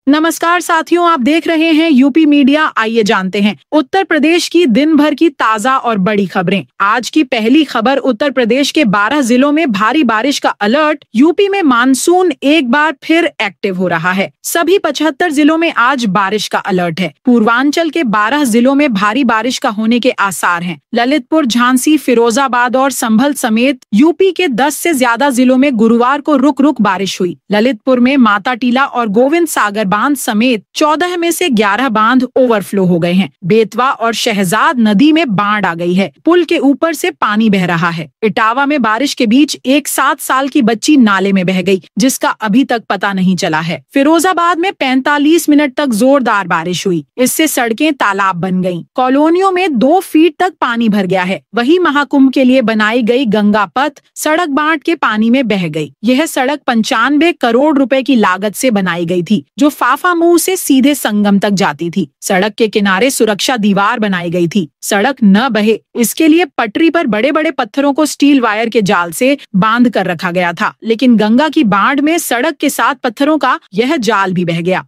नमस्कार साथियों, आप देख रहे हैं यूपी मीडिया। आइए जानते हैं उत्तर प्रदेश की दिन भर की ताजा और बड़ी खबरें। आज की पहली खबर, उत्तर प्रदेश के 12 जिलों में भारी बारिश का अलर्ट। यूपी में मानसून एक बार फिर एक्टिव हो रहा है। सभी 75 जिलों में आज बारिश का अलर्ट है। पूर्वांचल के 12 जिलों में भारी बारिश का होने के आसार हैं। ललितपुर, झांसी, फिरोजाबाद और संभल समेत यूपी के 10 से ज्यादा जिलों में गुरुवार को रुक रुक बारिश हुई। ललितपुर में माता टीला और गोविंद सागर बांध समेत 14 में से 11 बांध ओवरफ्लो हो गए हैं। बेतवा और शहजाद नदी में बाढ़ आ गई है। पुल के ऊपर से पानी बह रहा है। इटावा में बारिश के बीच एक 7 साल की बच्ची नाले में बह गई, जिसका अभी तक पता नहीं चला है। फिरोजाबाद में 45 मिनट तक जोरदार बारिश हुई। इससे सड़कें तालाब बन गईं। कॉलोनियों में 2 फीट तक पानी भर गया है। वहीं महाकुंभ के लिए बनाई गई गंगा पथ सड़क बांध के पानी में बह गई। यह सड़क 95 करोड़ रुपए की लागत से बनाई गई थी, जो फाफा मुंह से सीधे संगम तक जाती थी। सड़क के किनारे सुरक्षा दीवार बनाई गई थी। सड़क न बहे, इसके लिए पटरी पर बड़े बड़े पत्थरों को स्टील वायर के जाल से बांध कर रखा गया था, लेकिन गंगा की बाढ़ में सड़क के साथ पत्थरों का यह जाल भी बह गया।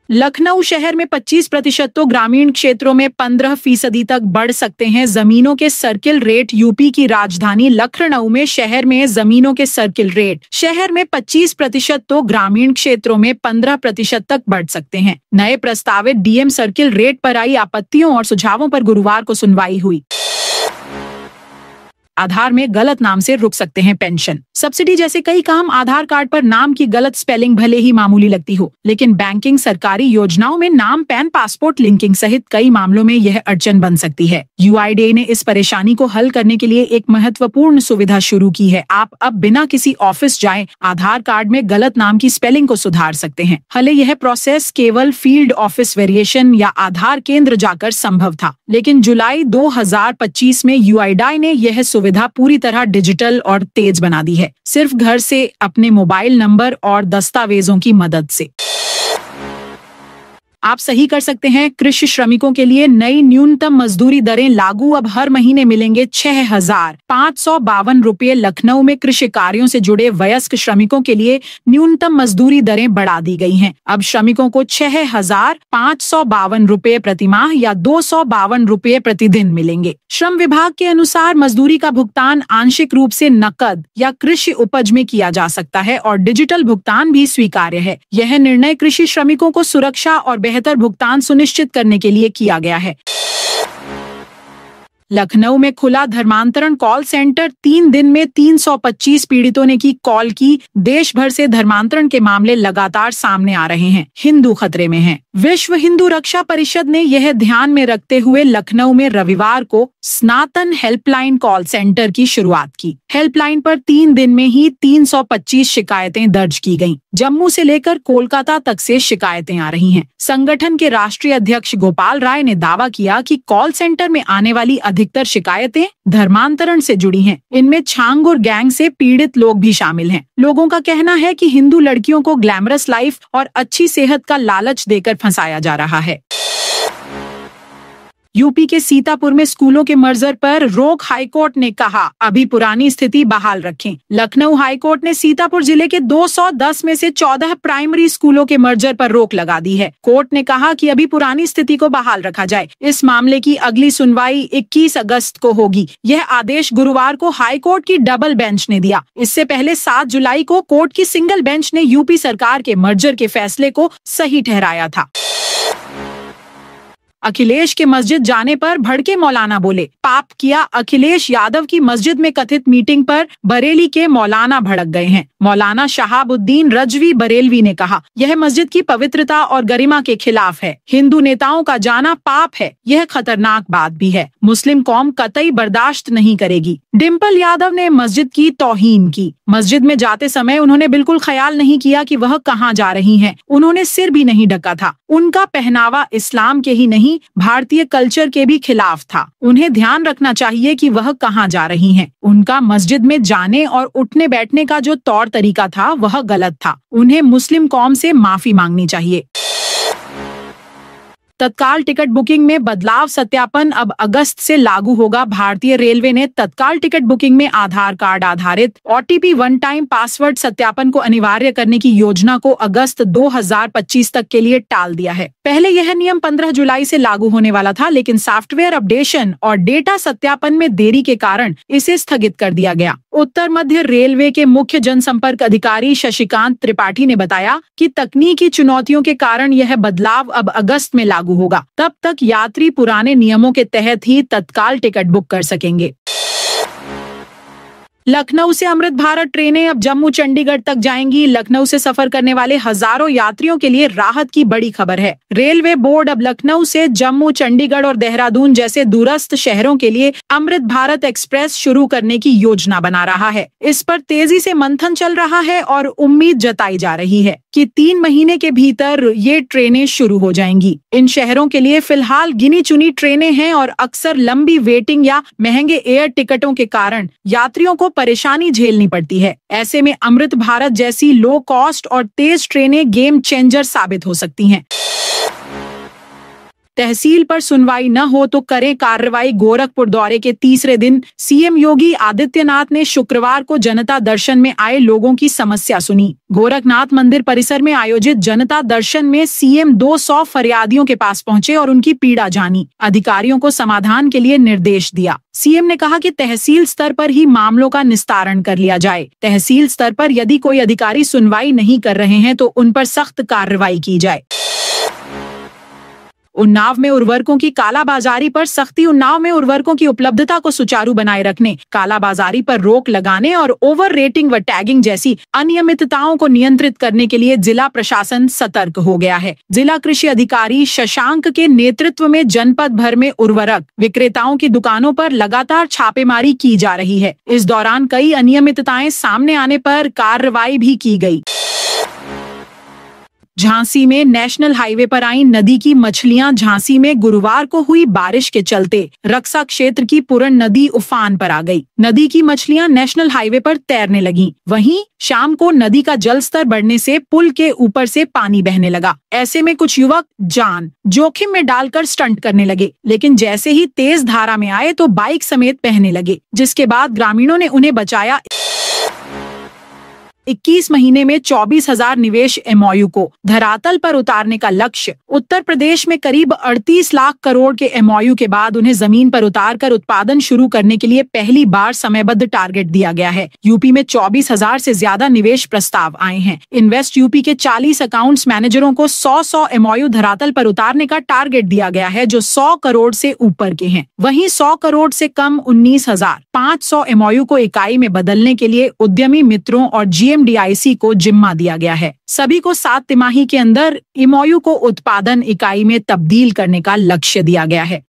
लखनऊ शहर में 25% तो ग्रामीण क्षेत्रों में 15% तक बढ़ सकते हैं जमीनों के सर्किल रेट। यूपी की राजधानी लखनऊ में शहर में जमीनों के सर्किल रेट शहर में 25% तो ग्रामीण क्षेत्रों में 15% तक बढ़ सकते हैं। नए प्रस्तावित डीएम सर्किल रेट पर आई आपत्तियों और सुझावों पर गुरुवार को सुनवाई हुई। आधार में गलत नाम से रुक सकते हैं पेंशन, सब्सिडी जैसे कई काम। आधार कार्ड पर नाम की गलत स्पेलिंग भले ही मामूली लगती हो, लेकिन बैंकिंग, सरकारी योजनाओं में नाम, पैन, पासपोर्ट लिंकिंग सहित कई मामलों में यह अड़चन बन सकती है। यूआईडीएआई ने इस परेशानी को हल करने के लिए एक महत्वपूर्ण सुविधा शुरू की है। आप अब बिना किसी ऑफिस जाए आधार कार्ड में गलत नाम की स्पेलिंग को सुधार सकते हैं। भले यह प्रोसेस केवल फील्ड ऑफिस वेरिएशन या आधार केंद्र जाकर संभव था, लेकिन जुलाई 2025 में यूआईडीएआई ने यह सुविधा पूरी तरह डिजिटल और तेज बना दी है, सिर्फ घर से अपने मोबाइल नंबर और दस्तावेजों की मदद से। आप सही कर सकते हैं। कृषि श्रमिकों के लिए नई न्यूनतम मजदूरी दरें लागू। अब हर महीने मिलेंगे 6,552 रुपये। लखनऊ में कृषि कार्यों से जुड़े वयस्क श्रमिकों के लिए न्यूनतम मजदूरी दरें बढ़ा दी गई हैं। अब श्रमिकों को 6,552 रुपये प्रतिमाह या 252 रुपये प्रतिदिन मिलेंगे। श्रम विभाग के अनुसार मजदूरी का भुगतान आंशिक रूप से नकद या कृषि उपज में किया जा सकता है और डिजिटल भुगतान भी स्वीकार्य है। यह निर्णय कृषि श्रमिकों को सुरक्षा और बेहतर भुगतान सुनिश्चित करने के लिए किया गया है। लखनऊ में खुला धर्मांतरण कॉल सेंटर। 3 दिन में 325 पीड़ितों ने की कॉल की। देश भर से धर्मांतरण के मामले लगातार सामने आ रहे हैं। हिंदू खतरे में हैं। विश्व हिंदू रक्षा परिषद ने यह ध्यान में रखते हुए लखनऊ में रविवार को सनातन हेल्पलाइन कॉल सेंटर की शुरुआत की। हेल्पलाइन पर 3 दिन में ही 325 शिकायतें दर्ज की गईं। जम्मू से लेकर कोलकाता तक से शिकायतें आ रही हैं। संगठन के राष्ट्रीय अध्यक्ष गोपाल राय ने दावा किया कि कॉल सेंटर में आने वाली अधिकतर शिकायतें धर्मांतरण से जुड़ी हैं। इनमें छांगुर गैंग से पीड़ित लोग भी शामिल हैं। लोगों का कहना है कि हिंदू लड़कियों को ग्लैमरस लाइफ और अच्छी सेहत का लालच देकर फंसाया जा रहा है। यूपी के सीतापुर में स्कूलों के मर्जर पर रोक। हाईकोर्ट ने कहा अभी पुरानी स्थिति बहाल रखें। लखनऊ हाईकोर्ट ने सीतापुर जिले के 210 में से 14 प्राइमरी स्कूलों के मर्जर पर रोक लगा दी है। कोर्ट ने कहा कि अभी पुरानी स्थिति को बहाल रखा जाए। इस मामले की अगली सुनवाई 21 अगस्त को होगी। यह आदेश गुरुवार को हाईकोर्ट की डबल बेंच ने दिया। इससे पहले 7 जुलाई को कोर्ट की सिंगल बेंच ने यूपी सरकार के मर्जर के फैसले को सही ठहराया था। अखिलेश के मस्जिद जाने पर भड़के मौलाना बोले, पाप किया। अखिलेश यादव की मस्जिद में कथित मीटिंग पर बरेली के मौलाना भड़क गए हैं। मौलाना शहाबुद्दीन रजवी बरेलवी ने कहा, यह मस्जिद की पवित्रता और गरिमा के खिलाफ है। हिंदू नेताओं का जाना पाप है। यह खतरनाक बात भी है। मुस्लिम कौम कतई बर्दाश्त नहीं करेगी। डिम्पल यादव ने मस्जिद की तौहीन की। मस्जिद में जाते समय उन्होंने बिल्कुल ख्याल नहीं किया कि वह कहाँ जा रही हैं। उन्होंने सिर भी नहीं ढका था। उनका पहनावा इस्लाम के ही नहीं भारतीय कल्चर के भी खिलाफ था। उन्हें ध्यान रखना चाहिए कि वह कहाँ जा रही हैं। उनका मस्जिद में जाने और उठने बैठने का जो तौर तरीका था वह गलत था। उन्हें मुस्लिम कौम से माफी मांगनी चाहिए। तत्काल टिकट बुकिंग में बदलाव सत्यापन अब अगस्त से लागू होगा। भारतीय रेलवे ने तत्काल टिकट बुकिंग में आधार कार्ड आधारित OTP वन टाइम पासवर्ड सत्यापन को अनिवार्य करने की योजना को अगस्त 2025 तक के लिए टाल दिया है। पहले यह नियम 15 जुलाई से लागू होने वाला था, लेकिन सॉफ्टवेयर अपडेशन और डेटा सत्यापन में देरी के कारण इसे स्थगित कर दिया गया। उत्तर मध्य रेलवे के मुख्य जनसंपर्क अधिकारी शशिकांत त्रिपाठी ने बताया कि तकनीकी चुनौतियों के कारण यह बदलाव अब अगस्त में लागू होगा। तब तक यात्री पुराने नियमों के तहत ही तत्काल टिकट बुक कर सकेंगे। लखनऊ से अमृत भारत ट्रेनें अब जम्मू चंडीगढ़ तक जाएंगी। लखनऊ से सफर करने वाले हजारों यात्रियों के लिए राहत की बड़ी खबर है। रेलवे बोर्ड अब लखनऊ से जम्मू, चंडीगढ़ और देहरादून जैसे दूरस्थ शहरों के लिए अमृत भारत एक्सप्रेस शुरू करने की योजना बना रहा है। इस पर तेजी से मंथन चल रहा है और उम्मीद जताई जा रही है कि 3 महीने के भीतर ये ट्रेनें शुरू हो जाएंगी। इन शहरों के लिए फिलहाल गिनी चुनी ट्रेनें हैं और अक्सर लंबी वेटिंग या महंगे एयर टिकटों के कारण यात्रियों को परेशानी झेलनी पड़ती है। ऐसे में अमृत भारत जैसी लो कॉस्ट और तेज ट्रेनें गेम चेंजर साबित हो सकती हैं। तहसील पर सुनवाई न हो तो करें कार्रवाई। गोरखपुर दौरे के तीसरे दिन सीएम योगी आदित्यनाथ ने शुक्रवार को जनता दर्शन में आए लोगों की समस्या सुनी। गोरखनाथ मंदिर परिसर में आयोजित जनता दर्शन में सीएम 200 फरियादियों के पास पहुंचे और उनकी पीड़ा जानी। अधिकारियों को समाधान के लिए निर्देश दिया। सीएम ने कहा कि तहसील स्तर पर ही मामलों का निस्तारण कर लिया जाए। तहसील स्तर पर यदि कोई अधिकारी सुनवाई नहीं कर रहे हैं तो उन पर सख्त कार्रवाई की जाए। उन्नाव में उर्वरकों की कालाबाजारी पर सख्ती। उन्नाव में उर्वरकों की उपलब्धता को सुचारू बनाए रखने, कालाबाजारी पर रोक लगाने और ओवर रेटिंग व टैगिंग जैसी अनियमितताओं को नियंत्रित करने के लिए जिला प्रशासन सतर्क हो गया है। जिला कृषि अधिकारी शशांक के नेतृत्व में जनपद भर में उर्वरक विक्रेताओं की दुकानों पर लगातार छापेमारी की जा रही है। इस दौरान कई अनियमितताएं सामने आने पर कार्रवाई भी की गई। झांसी में नेशनल हाईवे पर आई नदी की मछलियां। झांसी में गुरुवार को हुई बारिश के चलते रक्सा क्षेत्र की पुरन नदी उफान पर आ गई। नदी की मछलियां नेशनल हाईवे पर तैरने लगीं। वहीं शाम को नदी का जलस्तर बढ़ने से पुल के ऊपर से पानी बहने लगा। ऐसे में कुछ युवक जान जोखिम में डालकर स्टंट करने लगे, लेकिन जैसे ही तेज धारा में आए तो बाइक समेत बहने लगे, जिसके बाद ग्रामीणों ने उन्हें बचाया। 21 महीने में 24,000 निवेश MOU को धरातल पर उतारने का लक्ष्य। उत्तर प्रदेश में करीब 38 लाख करोड़ के MOU के बाद उन्हें जमीन पर उतारकर उत्पादन शुरू करने के लिए पहली बार समयबद्ध टारगेट दिया गया है। यूपी में 24,000 से ज्यादा निवेश प्रस्ताव आए हैं। इन्वेस्ट यूपी के 40 अकाउंट्स मैनेजरों को 100 MOU धरातल पर उतारने का टारगेट दिया गया है, जो 100 करोड़ से ऊपर के हैं। वहीं 100 करोड़ से कम 19,500 MOU को इकाई में बदलने के लिए उद्यमी मित्रों और GMDIC को जिम्मा दिया गया है। सभी को 7 तिमाही के अंदर MOU को उत्पादन इकाई में तब्दील करने का लक्ष्य दिया गया है।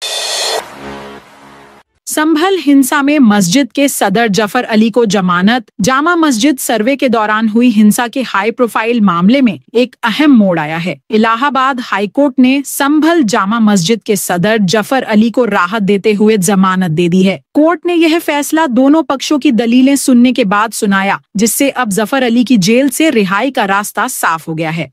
संभल हिंसा में मस्जिद के सदर जफर अली को जमानत। जामा मस्जिद सर्वे के दौरान हुई हिंसा के हाई प्रोफाइल मामले में एक अहम मोड़ आया है। इलाहाबाद हाईकोर्ट ने संभल जामा मस्जिद के सदर जफर अली को राहत देते हुए जमानत दे दी है। कोर्ट ने यह फैसला दोनों पक्षों की दलीलें सुनने के बाद सुनाया, जिससे अब जफर अली की जेल से रिहाई का रास्ता साफ हो गया है।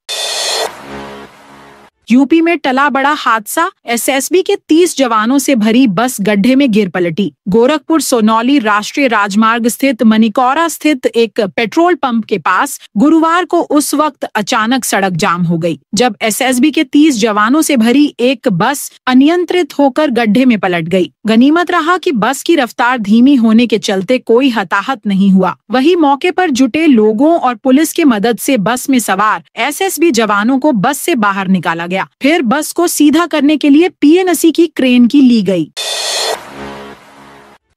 यूपी में टला बड़ा हादसा। SSB के 30 जवानों से भरी बस गड्ढे में गिर पलटी। गोरखपुर सोनौली राष्ट्रीय राजमार्ग स्थित मनिकौरा स्थित एक पेट्रोल पंप के पास गुरुवार को उस वक्त अचानक सड़क जाम हो गई, जब SSB के 30 जवानों से भरी एक बस अनियंत्रित होकर गड्ढे में पलट गई। गनीमत रहा कि बस की रफ्तार धीमी होने के चलते कोई हताहत नहीं हुआ। वहीं मौके पर जुटे लोगों और पुलिस की मदद से बस में सवार SSB जवानों को बस से बाहर निकाला गया। फिर बस को सीधा करने के लिए PNC की क्रेन की ली गई।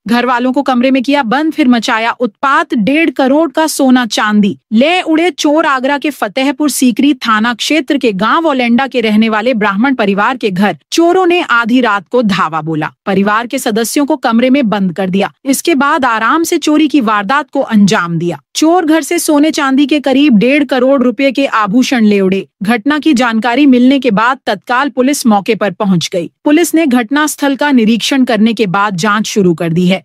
घर वालों को कमरे में किया बंद, फिर मचाया उत्पात। 1.5 करोड़ का सोना चांदी ले उड़े चोर। आगरा के फतेहपुर सीकरी थाना क्षेत्र के गांव ओलेंडा के रहने वाले ब्राह्मण परिवार के घर चोरों ने आधी रात को धावा बोला। परिवार के सदस्यों को कमरे में बंद कर दिया। इसके बाद आराम से चोरी की वारदात को अंजाम दिया। चोर घर से सोने चांदी के करीब 1.5 करोड़ रुपए के आभूषण ले उड़े। घटना की जानकारी मिलने के बाद तत्काल पुलिस मौके पर पहुंच गई। पुलिस ने घटना स्थल का निरीक्षण करने के बाद जांच शुरू कर दी है।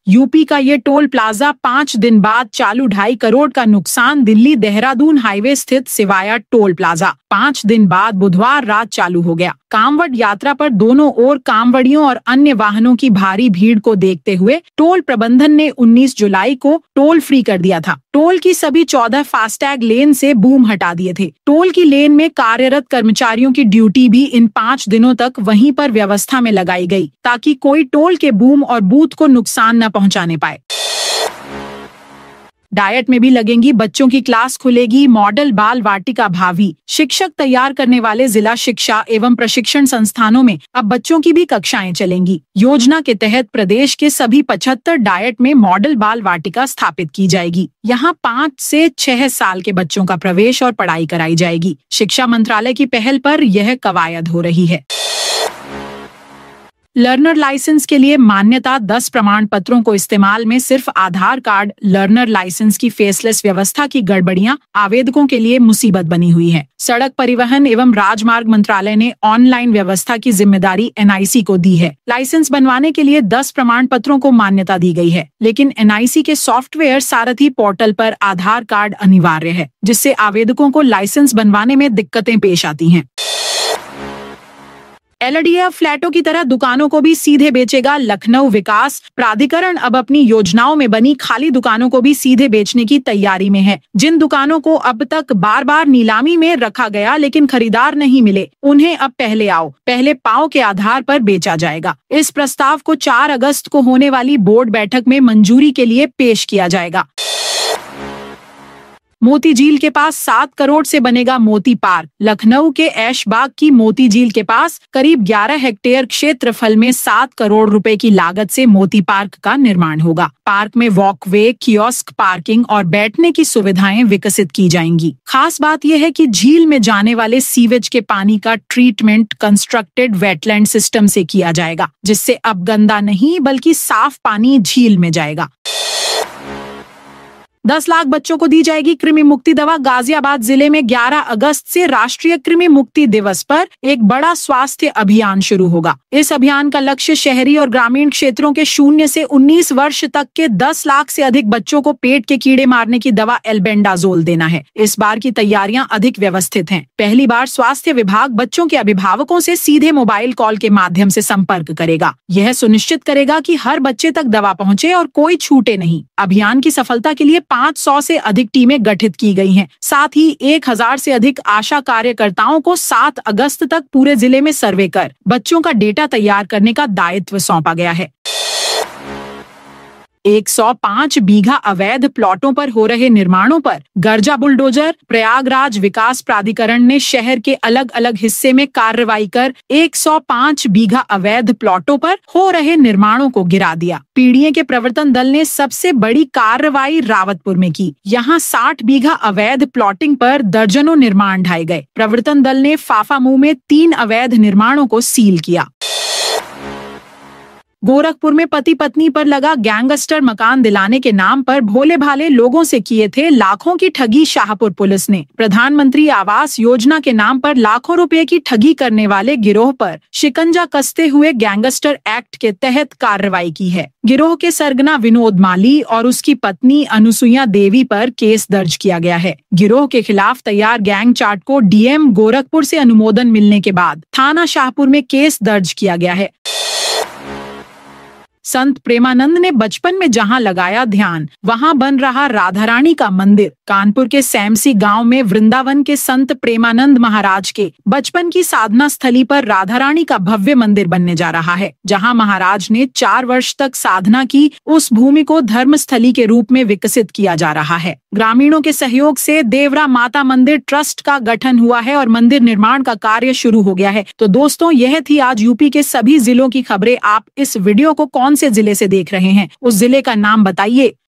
यूपी का ये टोल प्लाजा 5 दिन बाद चालू, 2.5 करोड़ का नुकसान। दिल्ली देहरादून हाईवे स्थित सिवाया टोल प्लाजा 5 दिन बाद बुधवार रात चालू हो गया। कांवड़ यात्रा पर दोनों ओर कांवड़ियों और अन्य वाहनों की भारी भीड़ को देखते हुए टोल प्रबंधन ने 19 जुलाई को टोल फ्री कर दिया था। टोल की सभी 14 फास्टैग लेन से बूम हटा दिए थे। टोल की लेन में कार्यरत कर्मचारियों की ड्यूटी भी इन 5 दिनों तक वहीं पर व्यवस्था में लगाई गई, ताकि कोई टोल के बूम और बूथ को नुकसान न पहुंचाने पाए। डाइट में भी लगेंगी बच्चों की क्लास, खुलेगी मॉडल बाल वाटिका। भावी शिक्षक तैयार करने वाले जिला शिक्षा एवं प्रशिक्षण संस्थानों में अब बच्चों की भी कक्षाएं चलेंगी। योजना के तहत प्रदेश के सभी 75 डाइट में मॉडल बाल वाटिका स्थापित की जाएगी। यहाँ 5 से 6 साल के बच्चों का प्रवेश और पढ़ाई कराई जाएगी। शिक्षा मंत्रालय की पहल पर यह कवायद हो रही है। लर्नर लाइसेंस के लिए मान्यता 10 प्रमाण पत्रों को इस्तेमाल में सिर्फ आधार कार्ड। लर्नर लाइसेंस की फेसलेस व्यवस्था की गड़बड़ियां आवेदकों के लिए मुसीबत बनी हुई है। सड़क परिवहन एवं राजमार्ग मंत्रालय ने ऑनलाइन व्यवस्था की जिम्मेदारी NIC को दी है। लाइसेंस बनवाने के लिए 10 प्रमाण पत्रों को मान्यता दी गई है, लेकिन NIC के सॉफ्टवेयर सारथी पोर्टल पर आधार कार्ड अनिवार्य है, जिससे आवेदकों को लाइसेंस बनवाने में दिक्कतें पेश आती हैं। LDF फ्लैटों की तरह दुकानों को भी सीधे बेचेगा लखनऊ विकास प्राधिकरण। अब अपनी योजनाओं में बनी खाली दुकानों को भी सीधे बेचने की तैयारी में है। जिन दुकानों को अब तक बार बार नीलामी में रखा गया लेकिन खरीदार नहीं मिले, उन्हें अब पहले आओ पहले पाओ के आधार पर बेचा जाएगा। इस प्रस्ताव को 4 अगस्त को होने वाली बोर्ड बैठक में मंजूरी के लिए पेश किया जाएगा। मोती झील के पास 7 करोड़ से बनेगा मोती पार्क। लखनऊ के ऐशबाग की मोती झील के पास करीब 11 हेक्टेयर क्षेत्रफल में 7 करोड़ रुपए की लागत से मोती पार्क का निर्माण होगा। पार्क में वॉकवे, कियोस्क, पार्किंग और बैठने की सुविधाएं विकसित की जाएंगी। खास बात यह है कि झील में जाने वाले सीवेज के पानी का ट्रीटमेंट कंस्ट्रक्टेड वेटलैंड सिस्टम से किया जाएगा, जिससे अब गंदा नहीं बल्कि साफ पानी झील में जाएगा। 10 लाख बच्चों को दी जाएगी कृमि मुक्ति दवा। गाजियाबाद जिले में 11 अगस्त से राष्ट्रीय कृमि मुक्ति दिवस पर एक बड़ा स्वास्थ्य अभियान शुरू होगा। इस अभियान का लक्ष्य शहरी और ग्रामीण क्षेत्रों के 0 से 19 वर्ष तक के 10 लाख से अधिक बच्चों को पेट के कीड़े मारने की दवा एल्बेंडाजोल देना है। इस बार की तैयारियां अधिक व्यवस्थित हैं। पहली बार स्वास्थ्य विभाग बच्चों के अभिभावकों से सीधे मोबाइल कॉल के माध्यम से संपर्क करेगा। यह सुनिश्चित करेगा कि हर बच्चे तक दवा पहुंचे और कोई छूटे नहीं। अभियान की सफलता के लिए 500 से अधिक टीमें गठित की गई हैं। साथ ही 1000 से अधिक आशा कार्यकर्ताओं को 7 अगस्त तक पूरे जिले में सर्वे कर बच्चों का डेटा तैयार करने का दायित्व सौंपा गया है। 105 बीघा अवैध प्लॉटों पर हो रहे निर्माणों पर गर्जा बुलडोजर। प्रयागराज विकास प्राधिकरण ने शहर के अलग अलग हिस्से में कार्रवाई कर 105 बीघा अवैध प्लॉटों पर हो रहे निर्माणों को गिरा दिया। पीडीए के प्रवर्तन दल ने सबसे बड़ी कार्रवाई रावतपुर में की। यहाँ 60 बीघा अवैध प्लॉटिंग पर दर्जनों निर्माण ढाए गए। प्रवर्तन दल ने फाफामुंह में 3 अवैध निर्माणों को सील किया। गोरखपुर में पति पत्नी पर लगा गैंगस्टर मकान दिलाने के नाम पर भोले भाले लोगों से किए थे लाखों की ठगी। शाहपुर पुलिस ने प्रधानमंत्री आवास योजना के नाम पर लाखों रुपए की ठगी करने वाले गिरोह पर शिकंजा कसते हुए गैंगस्टर एक्ट के तहत कार्रवाई की है। गिरोह के सरगना विनोद माली और उसकी पत्नी अनुसुईया देवी पर केस दर्ज किया गया है। गिरोह के खिलाफ तैयार गैंग चार्ट को डीएम गोरखपुर से अनुमोदन मिलने के बाद थाना शाहपुर में केस दर्ज किया गया है। संत प्रेमानंद ने बचपन में जहां लगाया ध्यान वहां बन रहा राधा रानी का मंदिर। कानपुर के सैमसी गांव में वृंदावन के संत प्रेमानंद महाराज के बचपन की साधना स्थली पर राधा रानी का भव्य मंदिर बनने जा रहा है। जहां महाराज ने 4 वर्ष तक साधना की, उस भूमि को धर्म स्थली के रूप में विकसित किया जा रहा है। ग्रामीणों के सहयोग से देवरा माता मंदिर ट्रस्ट का गठन हुआ है और मंदिर निर्माण का कार्य शुरू हो गया है। तो दोस्तों, यह थी आज यूपी के सभी जिलों की खबरें। आप इस वीडियो को कौन से जिले से देख रहे हैं, उस जिले का नाम बताइए।